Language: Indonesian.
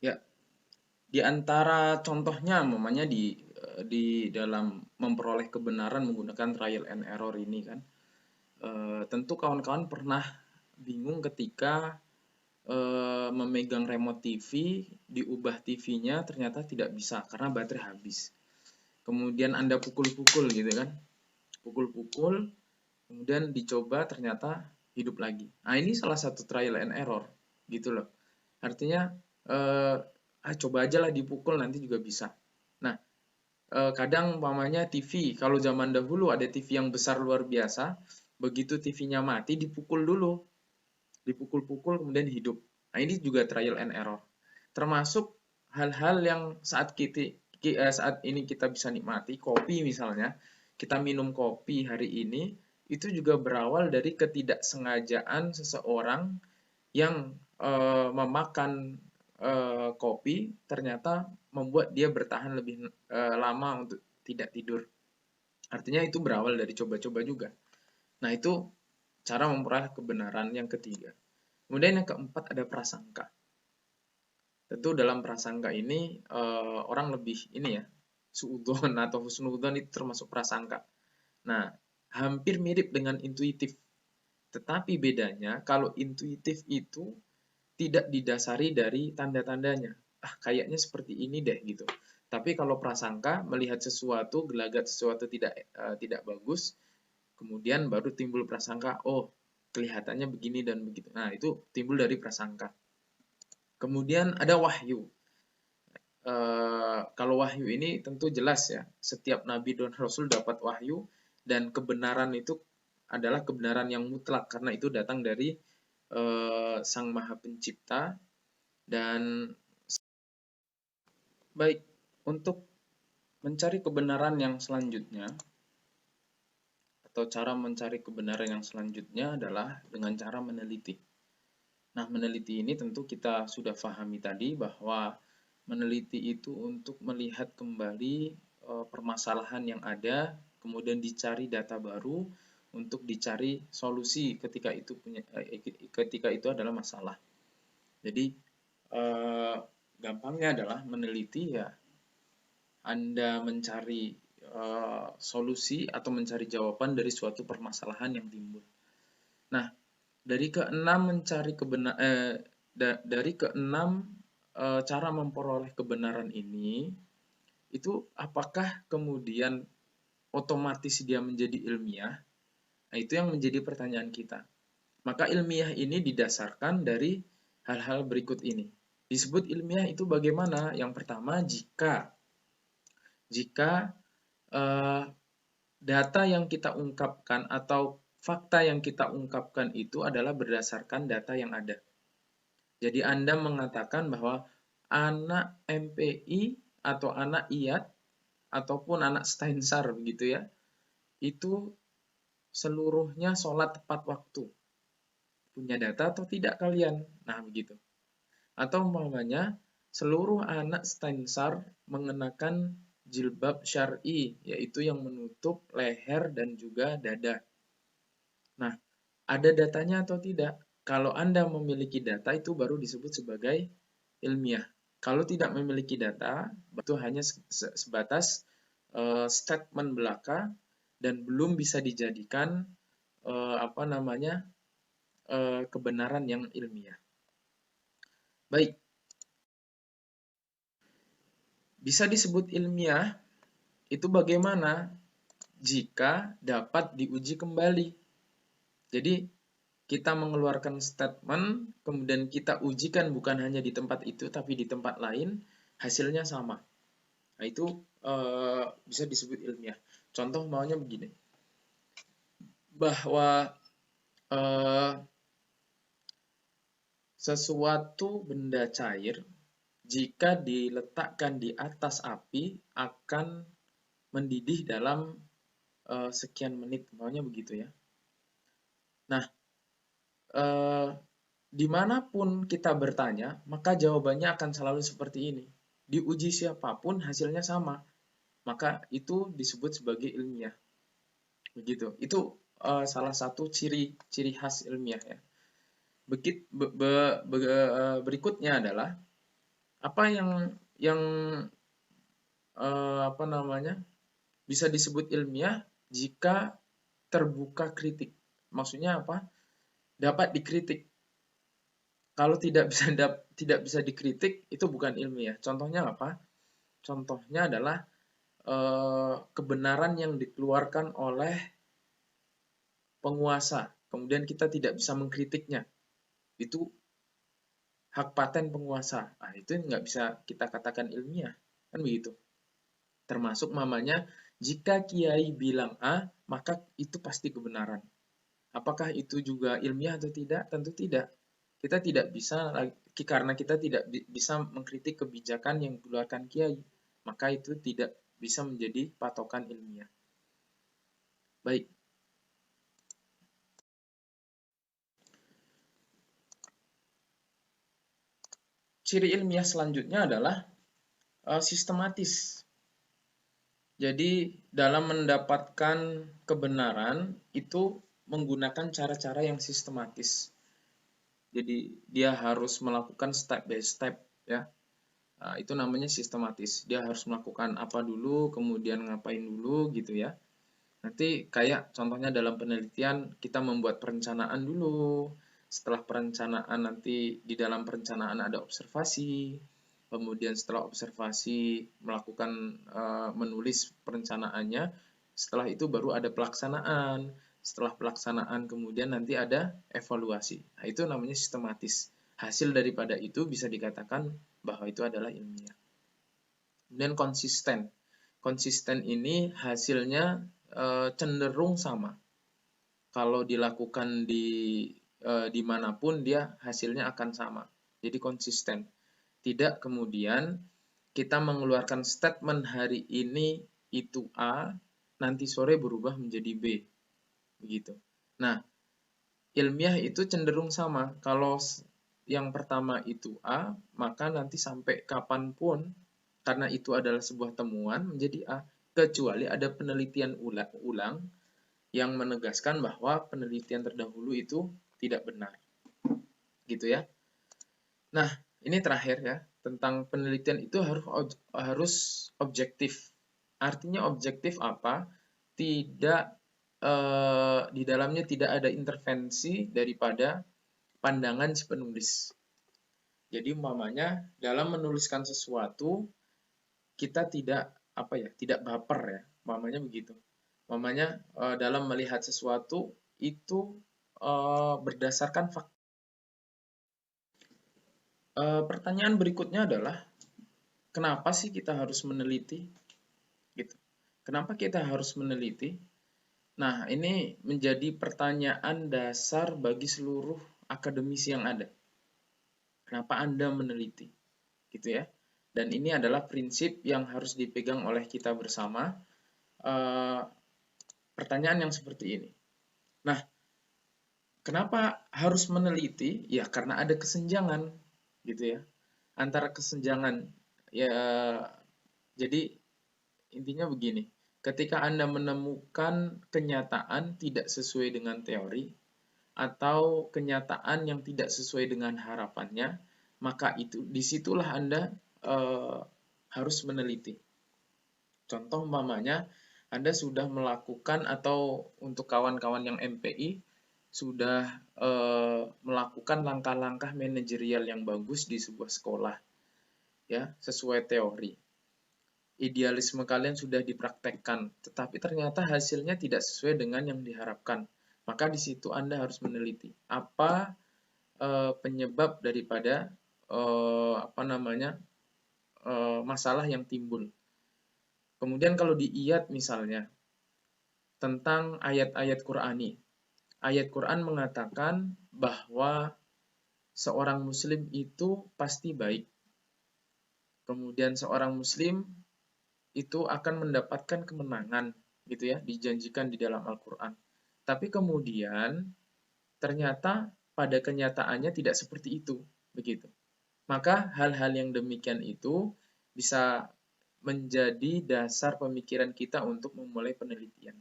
Ya, di antara contohnya umpamanya di dalam memperoleh kebenaran menggunakan trial and error ini kan, tentu kawan-kawan pernah bingung ketika memegang remote TV, diubah TV-nya ternyata tidak bisa karena baterai habis. Kemudian Anda pukul-pukul gitu kan, pukul-pukul, kemudian dicoba ternyata hidup lagi. Nah, ini salah satu trial and error gitu loh. Artinya coba aja lah dipukul nanti juga bisa. Nah, kadang umpamanya TV, kalau zaman dahulu ada TV yang besar luar biasa, begitu TV-nya mati dipukul dulu, dipukul-pukul kemudian hidup. Nah, ini juga trial and error. Termasuk hal-hal yang saat ini kita bisa nikmati, kopi misalnya, kita minum kopi hari ini, itu juga berawal dari ketidaksengajaan seseorang yang memakan kopi, ternyata membuat dia bertahan lebih lama untuk tidak tidur. Artinya itu berawal dari coba-coba juga. Nah, itu cara memperoleh kebenaran yang ketiga. Kemudian yang keempat ada prasangka. Tentu dalam prasangka ini orang lebih ini ya, suudzon atau husnudzon itu termasuk prasangka. Nah, hampir mirip dengan intuitif. Tetapi bedanya kalau intuitif itu tidak didasari dari tanda-tandanya. Ah, kayaknya seperti ini deh gitu. Tapi kalau prasangka melihat sesuatu, gelagat sesuatu tidak bagus, kemudian baru timbul prasangka, oh, kelihatannya begini dan begitu. Nah, itu timbul dari prasangka. Kemudian ada wahyu. Kalau wahyu ini tentu jelas ya, setiap nabi dan rasul dapat wahyu dan kebenaran itu adalah kebenaran yang mutlak karena itu datang dari Sang Maha Pencipta. Dan baik, untuk mencari kebenaran yang selanjutnya atau cara mencari kebenaran yang selanjutnya adalah dengan cara meneliti. Nah, meneliti ini tentu kita sudah pahami tadi bahwa meneliti itu untuk melihat kembali permasalahan yang ada, kemudian dicari data baru untuk dicari solusi ketika itu adalah masalah. Jadi gampangnya adalah meneliti ya Anda mencari solusi atau mencari jawaban dari suatu permasalahan yang timbul. Nah, dari keenam cara memperoleh kebenaran ini, itu apakah kemudian otomatis dia menjadi ilmiah? Nah, itu yang menjadi pertanyaan kita. Maka ilmiah ini didasarkan dari hal-hal berikut ini. Disebut ilmiah itu bagaimana? Yang pertama, jika data yang kita ungkapkan atau fakta yang kita ungkapkan itu adalah berdasarkan data yang ada. Jadi Anda mengatakan bahwa anak MPI atau anak IAT ataupun anak Steinsar begitu ya, itu seluruhnya sholat tepat waktu. Punya data atau tidak kalian? Nah, begitu. Atau umpamanya seluruh anak Steinsar mengenakan jilbab syar'i, yaitu yang menutup leher dan juga dada. Nah, ada datanya atau tidak? Kalau Anda memiliki data, itu baru disebut sebagai ilmiah. Kalau tidak memiliki data, itu hanya sebatas statement belaka dan belum bisa dijadikan kebenaran yang ilmiah. Baik, bisa disebut ilmiah itu bagaimana jika dapat diuji kembali. Jadi kita mengeluarkan statement, kemudian kita ujikan bukan hanya di tempat itu, tapi di tempat lain, hasilnya sama. Nah, itu bisa disebut ilmiah. Contoh maunya begini, bahwa sesuatu benda cair, jika diletakkan di atas api, akan mendidih dalam sekian menit, maunya begitu ya. Nah, dimanapun kita bertanya, maka jawabannya akan selalu seperti ini. Diuji siapapun hasilnya sama, maka itu disebut sebagai ilmiah. Begitu. Itu salah satu ciri khas ilmiah ya. Berikutnya adalah Apa yang apa namanya bisa disebut ilmiah jika terbuka kritik. Maksudnya apa? Dapat dikritik. Kalau tidak bisa dikritik itu bukan ilmiah. Contohnya apa? Contohnya adalah kebenaran yang dikeluarkan oleh penguasa, kemudian kita tidak bisa mengkritiknya. Itu hak paten penguasa. Nah, itu nggak bisa kita katakan ilmiah. Kan begitu. Termasuk mamanya, jika kiai bilang A, maka itu pasti kebenaran. Apakah itu juga ilmiah atau tidak? Tentu tidak. Kita tidak bisa, karena kita tidak bisa mengkritik kebijakan yang dikeluarkan kiai. Maka itu tidak bisa menjadi patokan ilmiah. Baik. Ciri ilmiah selanjutnya adalah sistematis. Jadi dalam mendapatkan kebenaran itu menggunakan cara-cara yang sistematis. Jadi dia harus melakukan step by step ya. Nah, itu namanya sistematis. Dia harus melakukan apa dulu, kemudian ngapain dulu gitu ya. Nanti kayak contohnya dalam penelitian kita membuat perencanaan dulu. Setelah perencanaan nanti di dalam perencanaan ada observasi. Kemudian setelah observasi melakukan menulis perencanaannya. Setelah itu baru ada pelaksanaan. Setelah pelaksanaan kemudian nanti ada evaluasi. Nah, itu namanya sistematis. Hasil daripada itu bisa dikatakan bahwa itu adalah ilmiah. Kemudian konsisten. Konsisten ini hasilnya cenderung sama. Kalau dilakukan dimanapun dia hasilnya akan sama. Jadi konsisten. Tidak kemudian kita mengeluarkan statement hari ini itu A, nanti sore berubah menjadi B. Begitu. Nah, ilmiah itu cenderung sama. Kalau yang pertama itu A, maka nanti sampai kapanpun, karena itu adalah sebuah temuan, menjadi A. Kecuali ada penelitian ulang yang menegaskan bahwa penelitian terdahulu itu tidak benar. Gitu ya. Nah, ini terakhir ya, tentang penelitian itu harus objektif. Artinya objektif apa? Tidak di dalamnya tidak ada intervensi daripada pandangan si penulis. Jadi umpamanya dalam menuliskan sesuatu kita tidak baper ya, umpamanya begitu. Umpamanya dalam melihat sesuatu itu berdasarkan fakta. Pertanyaan berikutnya adalah kenapa sih kita harus meneliti? Gitu. Kenapa kita harus meneliti? Nah, ini menjadi pertanyaan dasar bagi seluruh akademisi yang ada. Kenapa Anda meneliti? Gitu ya. Dan ini adalah prinsip yang harus dipegang oleh kita bersama. Pertanyaan yang seperti ini. Nah, kenapa harus meneliti? Ya, karena ada kesenjangan, gitu ya. Antara kesenjangan, ya, jadi intinya begini. Ketika Anda menemukan kenyataan tidak sesuai dengan teori, atau kenyataan yang tidak sesuai dengan harapannya, maka disitulah Anda harus meneliti. Contoh umpamanya, Anda sudah melakukan atau untuk kawan-kawan yang MPI sudah melakukan langkah-langkah manajerial yang bagus di sebuah sekolah, ya sesuai teori. Idealisme kalian sudah dipraktekkan, tetapi ternyata hasilnya tidak sesuai dengan yang diharapkan. Maka di situ Anda harus meneliti apa penyebab daripada masalah yang timbul. Kemudian kalau di IAT misalnya tentang ayat-ayat Qur'ani. Ayat Quran mengatakan bahwa seorang muslim itu pasti baik. Kemudian seorang muslim itu akan mendapatkan kemenangan gitu ya, dijanjikan di dalam Al-Qur'an. Tapi kemudian ternyata pada kenyataannya tidak seperti itu, begitu. Maka hal-hal yang demikian itu bisa menjadi dasar pemikiran kita untuk memulai penelitian.